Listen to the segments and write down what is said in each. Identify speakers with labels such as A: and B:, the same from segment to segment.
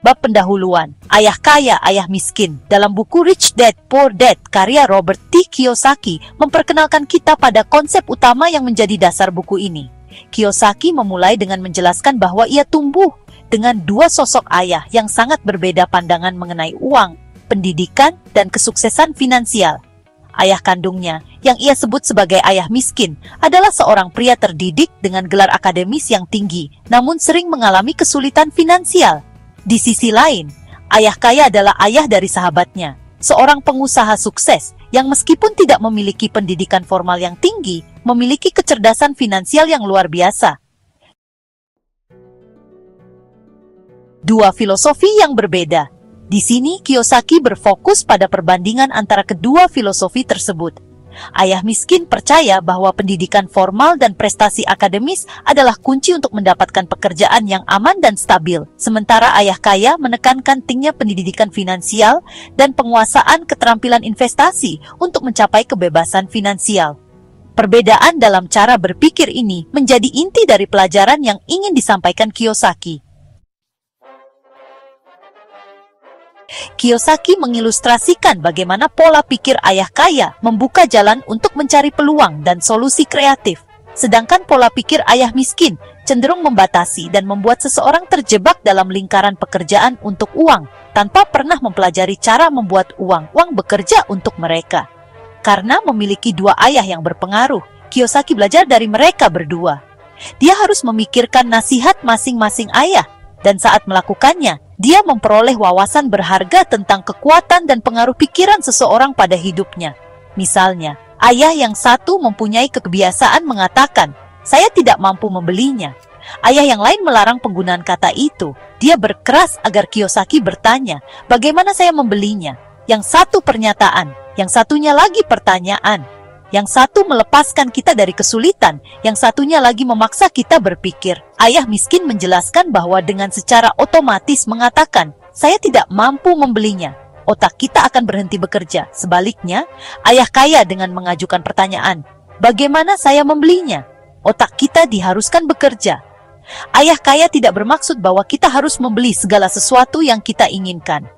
A: Bab pendahuluan, Ayah Kaya, Ayah Miskin. Dalam buku Rich Dad, Poor Dad, karya Robert T. Kiyosaki, memperkenalkan kita pada konsep utama yang menjadi dasar buku ini. Kiyosaki memulai dengan menjelaskan bahwa ia tumbuh dengan dua sosok ayah yang sangat berbeda pandangan mengenai uang, pendidikan, dan kesuksesan finansial. Ayah kandungnya, yang ia sebut sebagai ayah miskin, adalah seorang pria terdidik dengan gelar akademis yang tinggi, namun sering mengalami kesulitan finansial. Di sisi lain, Ayah Kaya adalah ayah dari sahabatnya, seorang pengusaha sukses yang meskipun tidak memiliki pendidikan formal yang tinggi, memiliki kecerdasan finansial yang luar biasa. Dua filosofi yang berbeda. Di sini, Kiyosaki berfokus pada perbandingan antara kedua filosofi tersebut. Ayah miskin percaya bahwa pendidikan formal dan prestasi akademis adalah kunci untuk mendapatkan pekerjaan yang aman dan stabil, sementara ayah kaya menekankan pentingnya pendidikan finansial dan penguasaan keterampilan investasi untuk mencapai kebebasan finansial. Perbedaan dalam cara berpikir ini menjadi inti dari pelajaran yang ingin disampaikan Kiyosaki. Kiyosaki mengilustrasikan bagaimana pola pikir ayah kaya membuka jalan untuk mencari peluang dan solusi kreatif, sedangkan pola pikir ayah miskin cenderung membatasi dan membuat seseorang terjebak dalam lingkaran pekerjaan untuk uang, tanpa pernah mempelajari cara membuat uang bekerja untuk mereka. Karena memiliki dua ayah yang berpengaruh, Kiyosaki belajar dari mereka berdua. Dia harus memikirkan nasihat masing-masing ayah, dan saat melakukannya, dia memperoleh wawasan berharga tentang kekuatan dan pengaruh pikiran seseorang pada hidupnya. Misalnya, ayah yang satu mempunyai kebiasaan mengatakan, "Saya tidak mampu membelinya." Ayah yang lain melarang penggunaan kata itu. Dia berkeras agar Kiyosaki bertanya, "Bagaimana saya membelinya?" Yang satu pernyataan, yang satunya lagi pertanyaan. Yang satu melepaskan kita dari kesulitan, yang satunya lagi memaksa kita berpikir. Ayah miskin menjelaskan bahwa dengan secara otomatis mengatakan, "Saya tidak mampu membelinya." Otak kita akan berhenti bekerja. Sebaliknya, ayah kaya dengan mengajukan pertanyaan, "Bagaimana saya membelinya?" Otak kita diharuskan bekerja. Ayah kaya tidak bermaksud bahwa kita harus membeli segala sesuatu yang kita inginkan.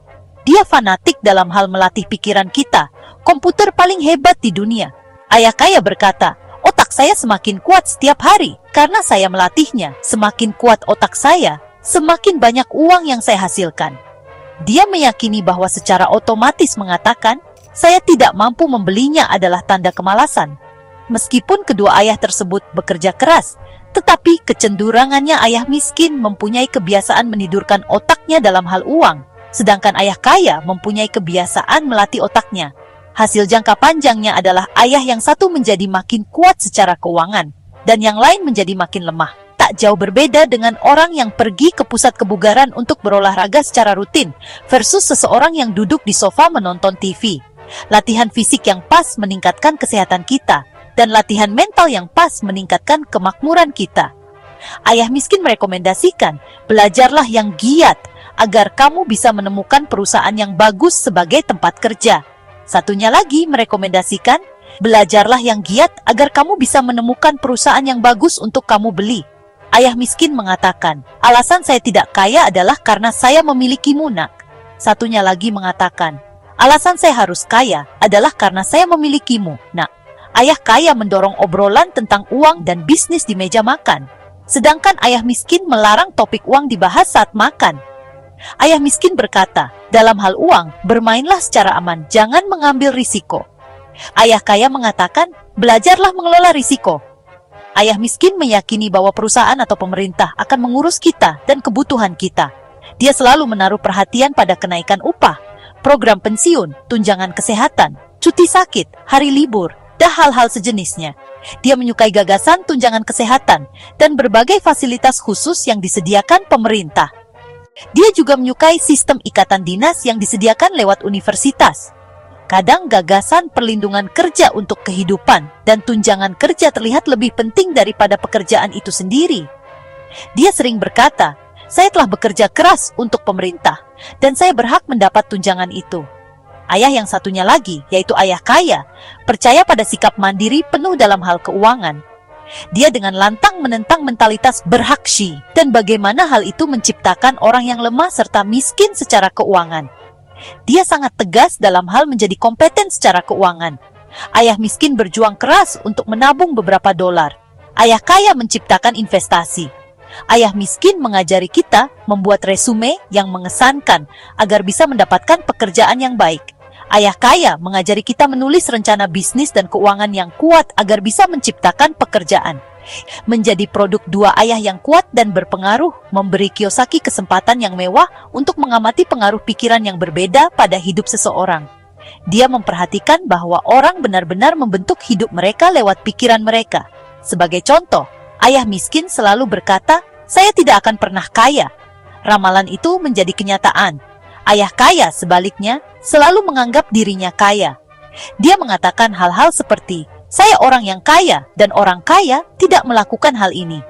A: Dia fanatik dalam hal melatih pikiran kita, komputer paling hebat di dunia. Ayah kaya berkata, "Otak saya semakin kuat setiap hari karena saya melatihnya. Semakin kuat otak saya, semakin banyak uang yang saya hasilkan." Dia meyakini bahwa secara otomatis mengatakan, "Saya tidak mampu membelinya" adalah tanda kemalasan. Meskipun kedua ayah tersebut bekerja keras, tetapi kecenderungannya ayah miskin mempunyai kebiasaan menidurkan otaknya dalam hal uang, sedangkan ayah kaya mempunyai kebiasaan melatih otaknya. Hasil jangka panjangnya adalah ayah yang satu menjadi makin kuat secara keuangan, dan yang lain menjadi makin lemah. Tak jauh berbeda dengan orang yang pergi ke pusat kebugaran untuk berolahraga secara rutin, versus seseorang yang duduk di sofa menonton TV. Latihan fisik yang pas meningkatkan kesehatan kita, dan latihan mental yang pas meningkatkan kemakmuran kita. Ayah miskin merekomendasikan, belajarlah yang giat, agar kamu bisa menemukan perusahaan yang bagus sebagai tempat kerja. Satunya lagi merekomendasikan, belajarlah yang giat agar kamu bisa menemukan perusahaan yang bagus untuk kamu beli. Ayah miskin mengatakan, "Alasan saya tidak kaya adalah karena saya memilikimu, nak." Satunya lagi mengatakan, "Alasan saya harus kaya adalah karena saya memilikimu, nak." Ayah kaya mendorong obrolan tentang uang dan bisnis di meja makan, sedangkan ayah miskin melarang topik uang dibahas saat makan. Ayah miskin berkata, "Dalam hal uang, bermainlah secara aman, jangan mengambil risiko." Ayah kaya mengatakan, "Belajarlah mengelola risiko." Ayah miskin meyakini bahwa perusahaan atau pemerintah akan mengurus kita dan kebutuhan kita. Dia selalu menaruh perhatian pada kenaikan upah, program pensiun, tunjangan kesehatan, cuti sakit, hari libur, dan hal-hal sejenisnya. Dia menyukai gagasan tunjangan kesehatan dan berbagai fasilitas khusus yang disediakan pemerintah. Dia juga menyukai sistem ikatan dinas yang disediakan lewat universitas. Kadang gagasan perlindungan kerja untuk kehidupan dan tunjangan kerja terlihat lebih penting daripada pekerjaan itu sendiri. Dia sering berkata, "Saya telah bekerja keras untuk pemerintah, dan saya berhak mendapat tunjangan itu." Ayah yang satunya lagi, yaitu ayah kaya, percaya pada sikap mandiri penuh dalam hal keuangan. Dia dengan lantang menentang mentalitas berhakshi dan bagaimana hal itu menciptakan orang yang lemah serta miskin secara keuangan. Dia sangat tegas dalam hal menjadi kompeten secara keuangan. Ayah miskin berjuang keras untuk menabung beberapa dolar. Ayah kaya menciptakan investasi. Ayah miskin mengajari kita membuat resume yang mengesankan agar bisa mendapatkan pekerjaan yang baik. Ayah kaya mengajari kita menulis rencana bisnis dan keuangan yang kuat agar bisa menciptakan pekerjaan. Menjadi produk dua ayah yang kuat dan berpengaruh memberi Kiyosaki kesempatan yang mewah untuk mengamati pengaruh pikiran yang berbeda pada hidup seseorang. Dia memperhatikan bahwa orang benar-benar membentuk hidup mereka lewat pikiran mereka. Sebagai contoh, ayah miskin selalu berkata, "Saya tidak akan pernah kaya." Ramalan itu menjadi kenyataan. Ayah kaya sebaliknya selalu menganggap dirinya kaya. Dia mengatakan hal-hal seperti, "Saya orang yang kaya dan orang kaya tidak melakukan hal ini."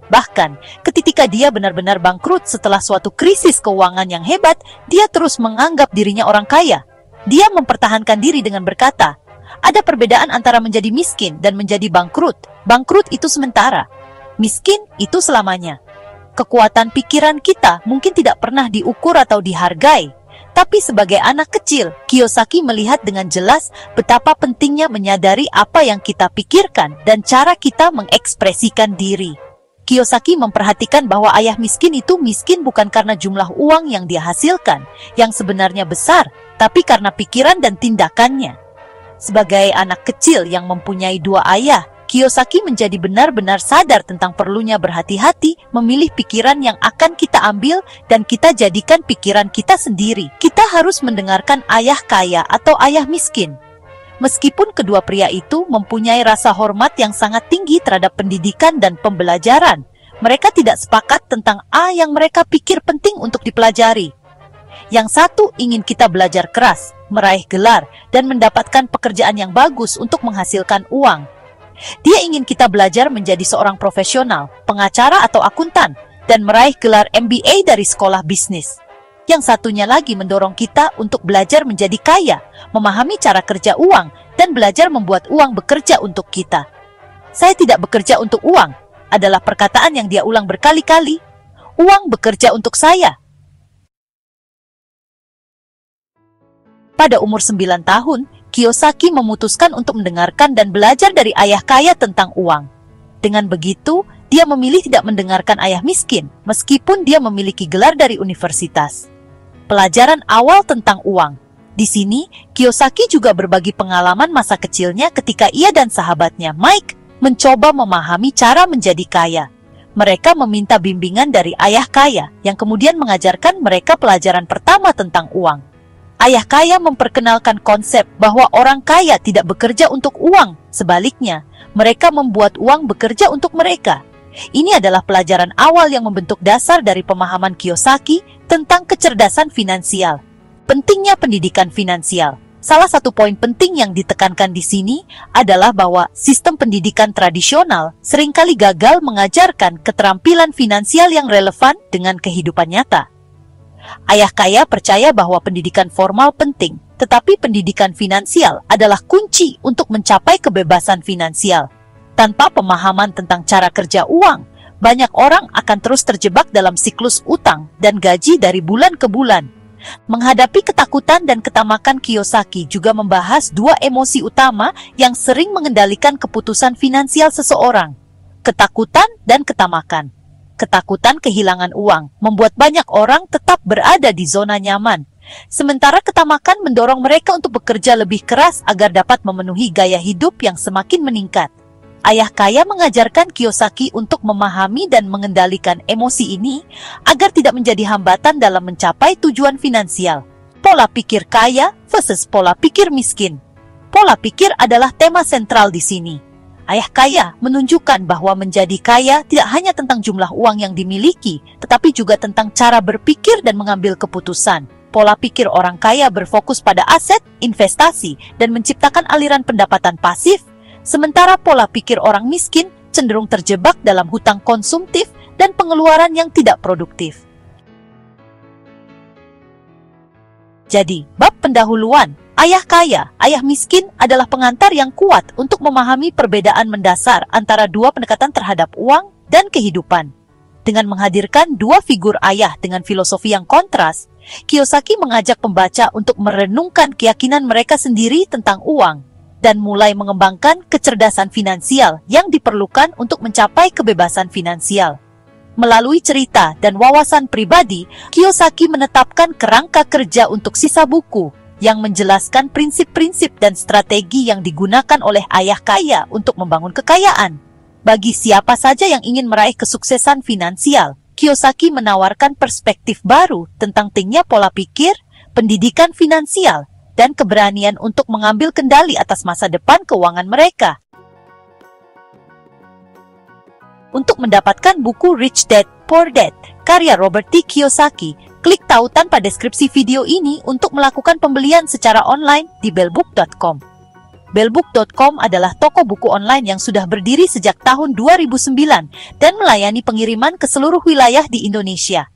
A: Bahkan, ketika dia benar-benar bangkrut setelah suatu krisis keuangan yang hebat, dia terus menganggap dirinya orang kaya. Dia mempertahankan diri dengan berkata, "Ada perbedaan antara menjadi miskin dan menjadi bangkrut. Bangkrut itu sementara. Miskin itu selamanya." Kekuatan pikiran kita mungkin tidak pernah diukur atau dihargai. Tapi sebagai anak kecil, Kiyosaki melihat dengan jelas betapa pentingnya menyadari apa yang kita pikirkan dan cara kita mengekspresikan diri. Kiyosaki memperhatikan bahwa ayah miskin itu miskin bukan karena jumlah uang yang dia hasilkan, yang sebenarnya besar, tapi karena pikiran dan tindakannya. Sebagai anak kecil yang mempunyai dua ayah, Kiyosaki menjadi benar-benar sadar tentang perlunya berhati-hati memilih pikiran yang akan kita ambil dan kita jadikan pikiran kita sendiri. Kita harus mendengarkan ayah kaya atau ayah miskin. Meskipun kedua pria itu mempunyai rasa hormat yang sangat tinggi terhadap pendidikan dan pembelajaran, mereka tidak sepakat tentang yang mereka pikir penting untuk dipelajari. Yang satu ingin kita belajar keras, meraih gelar, dan mendapatkan pekerjaan yang bagus untuk menghasilkan uang. Dia ingin kita belajar menjadi seorang profesional, pengacara atau akuntan, dan meraih gelar MBA dari sekolah bisnis. Yang satunya lagi mendorong kita untuk belajar menjadi kaya, memahami cara kerja uang, dan belajar membuat uang bekerja untuk kita. "Saya tidak bekerja untuk uang," adalah perkataan yang dia ulang berkali-kali. "Uang bekerja untuk saya." Pada umur 9 tahun, Kiyosaki memutuskan untuk mendengarkan dan belajar dari ayah kaya tentang uang. Dengan begitu, dia memilih tidak mendengarkan ayah miskin, meskipun dia memiliki gelar dari universitas. Pelajaran awal tentang uang. Di sini, Kiyosaki juga berbagi pengalaman masa kecilnya ketika ia dan sahabatnya Mike mencoba memahami cara menjadi kaya. Mereka meminta bimbingan dari ayah kaya, yang kemudian mengajarkan mereka pelajaran pertama tentang uang. Ayah kaya memperkenalkan konsep bahwa orang kaya tidak bekerja untuk uang. Sebaliknya, mereka membuat uang bekerja untuk mereka. Ini adalah pelajaran awal yang membentuk dasar dari pemahaman Kiyosaki tentang kecerdasan finansial. Pentingnya pendidikan finansial. Salah satu poin penting yang ditekankan di sini adalah bahwa sistem pendidikan tradisional seringkali gagal mengajarkan keterampilan finansial yang relevan dengan kehidupan nyata. Ayah kaya percaya bahwa pendidikan formal penting, tetapi pendidikan finansial adalah kunci untuk mencapai kebebasan finansial. Tanpa pemahaman tentang cara kerja uang, banyak orang akan terus terjebak dalam siklus utang dan gaji dari bulan ke bulan. Menghadapi ketakutan dan ketamakan, Kiyosaki juga membahas dua emosi utama yang sering mengendalikan keputusan finansial seseorang: ketakutan dan ketamakan. Ketakutan kehilangan uang membuat banyak orang tetap berada di zona nyaman, sementara ketamakan mendorong mereka untuk bekerja lebih keras agar dapat memenuhi gaya hidup yang semakin meningkat. Ayah kaya mengajarkan Kiyosaki untuk memahami dan mengendalikan emosi ini agar tidak menjadi hambatan dalam mencapai tujuan finansial. Pola pikir kaya versus pola pikir miskin. Pola pikir adalah tema sentral di sini. Ayah kaya menunjukkan bahwa menjadi kaya tidak hanya tentang jumlah uang yang dimiliki, tetapi juga tentang cara berpikir dan mengambil keputusan. Pola pikir orang kaya berfokus pada aset, investasi, dan menciptakan aliran pendapatan pasif, sementara pola pikir orang miskin cenderung terjebak dalam hutang konsumtif dan pengeluaran yang tidak produktif. Jadi, bab pendahuluan, Ayah Kaya, Ayah Miskin adalah pengantar yang kuat untuk memahami perbedaan mendasar antara dua pendekatan terhadap uang dan kehidupan. Dengan menghadirkan dua figur ayah dengan filosofi yang kontras, Kiyosaki mengajak pembaca untuk merenungkan keyakinan mereka sendiri tentang uang dan mulai mengembangkan kecerdasan finansial yang diperlukan untuk mencapai kebebasan finansial. Melalui cerita dan wawasan pribadi, Kiyosaki menetapkan kerangka kerja untuk sisa buku yang menjelaskan prinsip-prinsip dan strategi yang digunakan oleh ayah kaya untuk membangun kekayaan. Bagi siapa saja yang ingin meraih kesuksesan finansial, Kiyosaki menawarkan perspektif baru tentang pentingnya pola pikir, pendidikan finansial, dan keberanian untuk mengambil kendali atas masa depan keuangan mereka. Untuk mendapatkan buku Rich Dad, Poor Dad, karya Robert T. Kiyosaki, klik tautan pada deskripsi video ini untuk melakukan pembelian secara online di bellbook.com. Bellbook.com adalah toko buku online yang sudah berdiri sejak tahun 2009 dan melayani pengiriman ke seluruh wilayah di Indonesia.